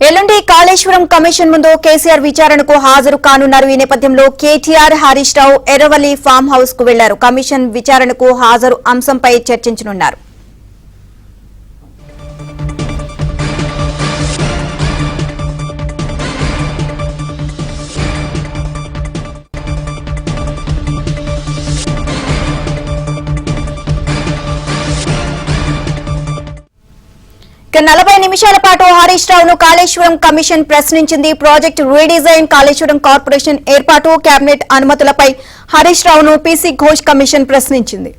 ఎల్లుండి కాళేశ్వరం కమిషన్ ముందు కేసీఆర్ విచారణకు హాజరు కానున్నారు. ఈ నేపథ్యంలో కేటీఆర్, హరీష్ రావు ఎర్రవల్లి ఫామ్ హౌస్ కు వెళ్లారు. కమిషన్ విచారణకు హాజరు అంశంపై చర్చించనున్నారు. ఇక 40 నిమిషాల పాటు హరీష్ రావును కాళేశ్వరం కమిషన్ ప్రశ్నించింది. ప్రాజెక్టు రీడిజైన్, కాళేశ్వరం కార్పొరేషన్ ఏర్పాటు, కేబినెట్ అనుమతులపై హరీష్ రావును పీసీ ఘోష్ కమిషన్ ప్రశ్నించింది.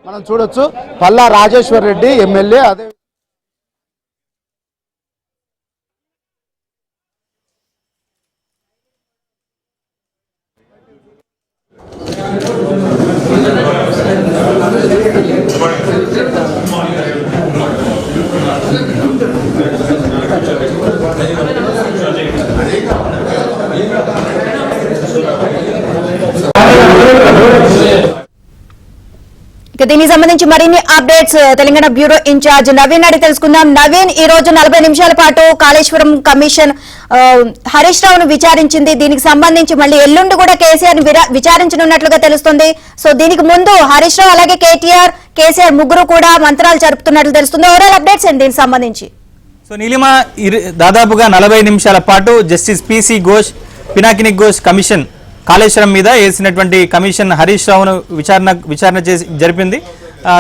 మనం చూడొచ్చు పల్లా రాజేశ్వర్ రెడ్డి ఎమ్మెల్యే అదే దీనికి సంబంధించి మరిన్ని updates Telangana bureau in charge Naveen అడిగి తెలుసుకుందాం. నవీన్, ఈ రోజు 40 నిమిషాల పాటు కాళేశ్వరం కమిషన్ హరీష్ రావును విచారించింది. దీనికి సంబంధించి మళ్ళీ ఎల్లుండి కూడా కేసీఆర్ విచారించనున్నట్లుగా తెలుస్తుంది. సో దీనికి ముందు హరీష్ రావు అలాగే కేసీఆర్ ముగ్గురు కూడా మంత్రాలు జరుపుతున్నట్లు తెలుస్తుంది. ఓవరాల్ అప్డేట్స్ ఏంటి దీనికి సంబంధించి? సో నీలిమ, దాదాపుగా 40 నిమిషాల పాటు justice PC Ghosh, Pinakini Ghosh commission Kaleshwaram మీద వేసినటువంటి కమిషన్ హరీష్ రావును విచారణ చేసి జరిపింది.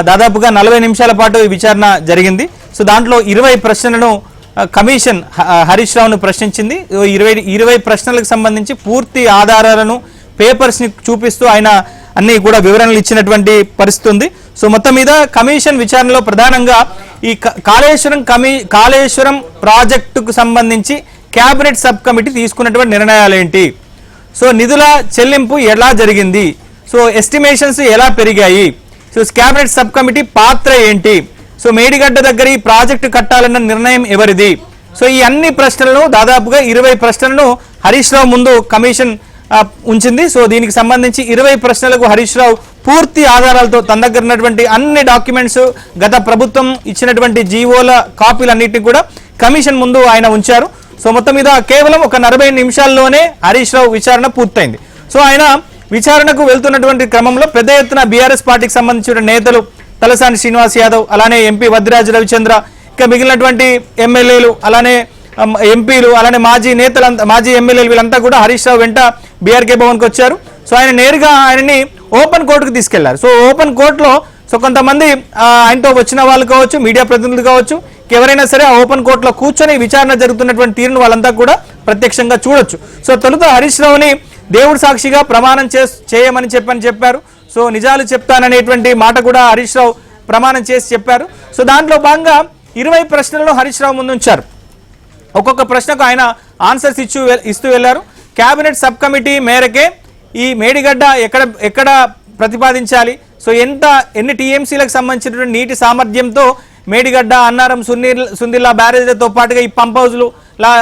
దాదాపుగా 40 నిమిషాల పాటు ఈ విచారణ జరిగింది. సో దాంట్లో 20 ప్రశ్నలను కమిషన్ హరీష్ రావును ప్రశ్నించింది. 20 ప్రశ్నలకు సంబంధించి పూర్తి ఆధారాలను, పేపర్స్ని చూపిస్తూ ఆయన అన్ని కూడా వివరణలు ఇచ్చినటువంటి పరిస్థితి ఉంది. సో మొత్తం మీద కమిషన్ విచారణలో ప్రధానంగా ఈ కాళేశ్వరం ప్రాజెక్టుకు సంబంధించి కేబినెట్ సబ్ కమిటీ తీసుకున్నటువంటి నిర్ణయాలు ఏంటి, సో నిధుల చెల్లింపు ఎలా జరిగింది, సో ఎస్టిమేషన్స్ ఎలా పెరిగాయి, సో కేబినెట్ సబ్ కమిటీ పాత్ర ఏంటి, సో మేడిగడ్డ దగ్గర ఈ ప్రాజెక్టు కట్టాలన్న నిర్ణయం ఎవరిది, సో ఈ అన్ని ప్రశ్నలను దాదాపుగా 20 ప్రశ్నలను హరీష్ రావు ముందు కమిషన్ ఉంచింది. సో దీనికి సంబంధించి 20 ప్రశ్నలకు హరీష్ రావు పూర్తి ఆధారాలతో తన దగ్గర ఉన్నటువంటి అన్ని డాక్యుమెంట్స్, గత ప్రభుత్వం ఇచ్చినటువంటి జీవోల కాపీలన్నింటినీ కూడా కమిషన్ ముందు ఆయన ఉంచారు. సో మొత్తం మీద కేవలం ఒక 40 నిమిషాల్లోనే హరీష్ రావు విచారణ పూర్తయింది. సో ఆయన విచారణకు వెళ్తున్నటువంటి క్రమంలో పెద్ద ఎత్తున బీఆర్ఎస్ పార్టీకి సంబంధించిన నేతలు తలసాని శ్రీనివాస్ యాదవ్, అలానే ఎంపీ వద్దిరాజు రవిచంద్ర, ఇక మిగిలినటువంటి ఎమ్మెల్యేలు, అలానే ఎంపీలు, అలానే మాజీ ఎమ్మెల్యేలు వీళ్ళంతా కూడా హరీష్ రావు వెంట బీఆర్కే భవన్కి వచ్చారు. సో ఆయన నేరుగా ఆయనని ఓపెన్ కోర్టుకు తీసుకెళ్లారు. సో ఓపెన్ కోర్టులో సో కొంతమంది ఆయనతో వచ్చిన వాళ్ళు కావచ్చు, మీడియా ప్రతినిధులు కావచ్చు, ఎవరైనా సరే ఆ ఓపెన్ కోర్టులో కూర్చొని విచారణ జరుగుతున్నటువంటి తీరును వాళ్ళంతా కూడా ప్రత్యక్షంగా చూడొచ్చు. సో తొలుత హరీష్ రావుని దేవుడు సాక్షిగా ప్రమాణం చేయమని చెప్పారు. సో నిజాలు చెప్తాననేటువంటి మాట కూడా హరీష్ రావు ప్రమాణం చేసి చెప్పారు. సో దాంట్లో భాగంగా 20 ప్రశ్నలను హరీష్ రావు ముందు ఉంచారు. ఒక్కొక్క ప్రశ్నకు ఆయన ఆన్సర్స్ ఇస్తూ వెళ్లారు. కేబినెట్ సబ్ కమిటీ మేరకే ఈ మేడిగడ్డ ఎక్కడ ప్రతిపాదించాలి, సో ఎన్ని టీఎంసీలకు సంబంధించినటువంటి నీటి సామర్థ్యంతో మేడిగడ్డ, అన్నారం, సుందిల్లా బ్యారేజ్లతో పాటుగా ఈ పంప్ హౌజ్లు,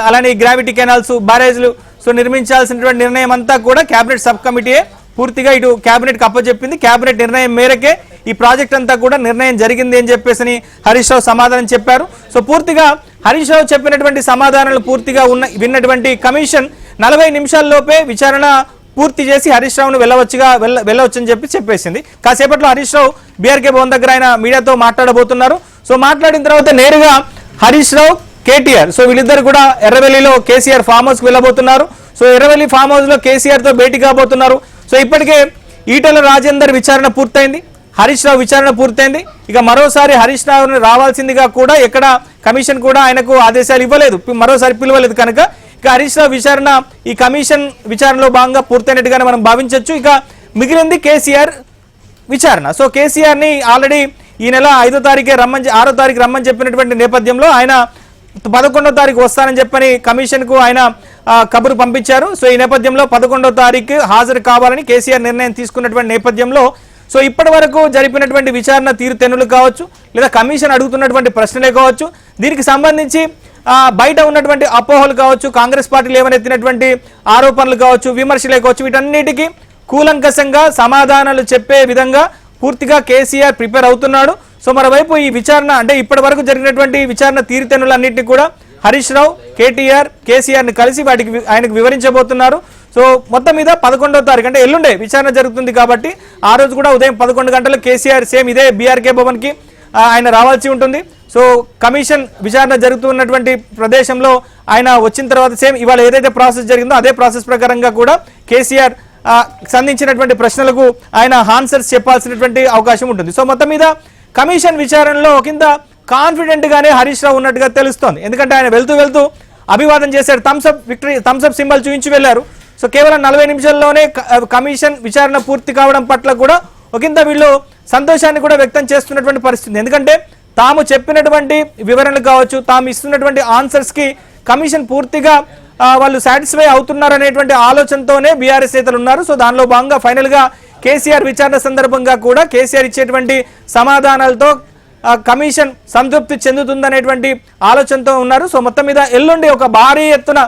అలానే ఈ గ్రావిటీ కెనాల్స్, బ్యారేజ్లు సో నిర్మించాల్సినటువంటి నిర్ణయం అంతా కూడా కేబినెట్ సబ్ కమిటీయే పూర్తిగా ఇటు కేబినెట్కి అప్పచెప్పింది. కేబినెట్ నిర్ణయం మేరకే ఈ ప్రాజెక్ట్ అంతా కూడా నిర్ణయం జరిగింది అని చెప్పేసి హరీష్ రావు సమాధానం చెప్పారు. సో పూర్తిగా హరీష్ రావు చెప్పినటువంటి సమాధానాలు పూర్తిగా విన్నటువంటి కమిషన్ 40 నిమిషాల్లోపే విచారణ పూర్తి చేసి హరీష్ రావును వెళ్ళవచ్చని చెప్పేసింది. కాసేపట్లో హరీష్ రావు బీఆర్కే భవన్ దగ్గర ఆయన మీడియాతో మాట్లాడబోతున్నారు. సో మాట్లాడిన తర్వాత నేరుగా హరీష్ రావు, కేటీఆర్ సో వీళ్ళిద్దరు కూడా ఎర్రవెల్లిలో కేసీఆర్ ఫామ్ హౌస్ కు వెళ్ళబోతున్నారు. సో ఎర్రవెల్లి ఫామ్ హౌస్ లో కేసీఆర్ తో భేటీ కాబోతున్నారు. సో ఇప్పటికే ఈటెల రాజేందర్ విచారణ పూర్తయింది, హరీష్ రావు విచారణ పూర్తయింది. ఇక మరోసారి హరీష్ రావుని రావాల్సిందిగా కూడా ఎక్కడ కమిషన్ కూడా ఆయనకు ఆదేశాలు ఇవ్వలేదు, మరోసారి పిలవలేదు. కనుక ఇక హరీష్ రావు విచారణ ఈ కమిషన్ విచారణలో భాగంగా పూర్తయినట్టుగానే మనం భావించవచ్చు. ఇక మిగిలింది కేసీఆర్ విచారణ. సో కేసీఆర్ ని ఆల్రెడీ ఈ నెల 6వ తారీఖు రమ్మని చెప్పినటువంటి నేపథ్యంలో ఆయన 11వ తారీఖు వస్తానని చెప్పని కమిషన్ కు ఆయన కబురు పంపించారు. సో ఈ నేపథ్యంలో 11వ తారీఖు హాజరు కావాలని కేసీఆర్ నిర్ణయం తీసుకున్నటువంటి నేపథ్యంలో సో ఇప్పటి వరకు జరిపినటువంటి విచారణ తీరుతెన్నులు కావచ్చు, లేదా కమిషన్ అడుగుతున్నటువంటి ప్రశ్నలే కావచ్చు, దీనికి సంబంధించి బయట ఉన్నటువంటి అపోహలు కావచ్చు, కాంగ్రెస్ పార్టీలు ఏమనెత్తినటువంటి ఆరోపణలు కావచ్చు, విమర్శలే కావచ్చు, వీటన్నిటికీ కూలంకషంగా సమాధానాలు చెప్పే విధంగా పూర్తిగా కేసీఆర్ ప్రిపేర్ అవుతున్నాడు. సో మరోవైపు ఈ విచారణ అంటే ఇప్పటి వరకు జరిగినటువంటి విచారణ తీరుతెన్నులన్నింటినీ కూడా హరీష్ రావు, కేటీఆర్, కేసీఆర్ ని కలిసి ఆయనకు వివరించబోతున్నారు. సో మొత్తం మీద 11వ తారీఖు అంటే ఎల్లుండే విచారణ జరుగుతుంది కాబట్టి ఆ రోజు కూడా ఉదయం 11 గంటలకు కేసీఆర్ సేమ్ ఇదే బీఆర్కే భవన్ కి ఆయన రావాల్సి ఉంటుంది. సో కమిషన్ విచారణ జరుగుతున్నటువంటి ప్రదేశంలో ఆయన వచ్చిన తర్వాత సేమ్ ఇవాళ ఏదైతే ప్రాసెస్ జరిగిందో అదే ప్రాసెస్ ప్రకారంగా కూడా కేసీఆర్ సంధించినటువంటి ప్రశ్నలకు ఆయన ఆన్సర్స్ చెప్పాల్సినటువంటి అవకాశం ఉంటుంది. సో మొత్తం మీద కమిషన్ విచారణలో కింద కాన్ఫిడెంట్ గానే హరీష్ రావు ఉన్నట్టుగా తెలుస్తోంది. ఎందుకంటే ఆయన వెళ్తూ అభివాదం చేశారు, థమ్స్అప్ సింబల్ చూపించి వెళ్ళారు. సో కేవలం 40 నిమిషాల్లోనే కమిషన్ విచారణ పూర్తి కావడం పట్ల కూడా ఒకంత వీళ్ళు సంతోషాన్ని కూడా వ్యక్తం చేస్తున్నటువంటి పరిస్థితి. ఎందుకంటే తాము చెప్పినటువంటి వివరణలు కావచ్చు, తాము ఇస్తున్నటువంటి ఆన్సర్స్ కి కమిషన్ పూర్తిగా వాళ్ళు సాటిస్ఫై అవుతున్నారు అనేటువంటి ఆలోచనతోనే బీఆర్ఎస్ నేతలు ఉన్నారు. సో దానిలో భాగంగా ఫైనల్ గా కేసీఆర్ విచారణ సందర్భంగా కూడా కేసీఆర్ ఇచ్చేటువంటి సమాధానాలతో కమిషన్ సంతృప్తి చెందుతుందనేటువంటి ఆలోచనతో ఉన్నారు. సో మొత్తం మీద ఎల్లుండి ఒక భారీ ఎత్తున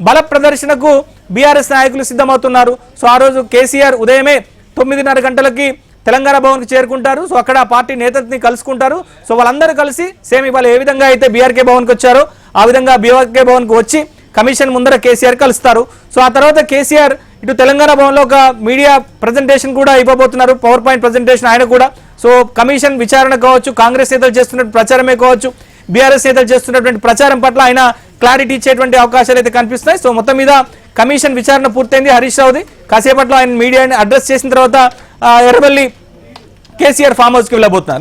బల ప్రదర్శనకు బీఆర్ఎస్ నాయకులు సిద్ధమవుతున్నారు. సో ఆ రోజు కేసీఆర్ ఉదయమే 9:30 గంటలకి తెలంగాణ భవన్కి చేరుకుంటారు. సో అక్కడ పార్టీ నేతల్ని కలుసుకుంటారు. సో వాళ్ళందరూ కలిసి సేమ్ ఇవాళ ఏ విధంగా అయితే బీఆర్కే భవన్కి వచ్చారో ఆ విధంగా బీఆర్కే భవన్కి వచ్చి కమిషన్ ముందర కేసీఆర్ కలుస్తారు. సో ఆ తర్వాత కేసీఆర్ ఇటు తెలంగాణ భవన్లో ఒక మీడియా ప్రజెంటేషన్ కూడా ఇవ్వబోతున్నారు, పవర్ పాయింట్ ప్రజెంటేషన్ ఆయన కూడా. సో కమిషన్ విచారణ కావచ్చు, కాంగ్రెస్ నేతలు చేస్తున్న ప్రచారమే కావచ్చు, బీఆర్ఎస్ నేతలు చేస్తున్నటువంటి ప్రచారం పట్ల ఆయన క్లారిటీ ఇచ్చేటువంటి అవకాశాలు అయితే కనిపిస్తున్నాయి. సో మొత్తం మీద కమిషన్ విచారణ పూర్తయింది హరీష్ రావుది. కాసేపట్లో ఆయన మీడియాని అడ్రస్ చేసిన తర్వాత ఎర్రబెల్లి కేసీఆర్ ఫామ్ హౌస్కి వెళ్ళబోతున్నారు.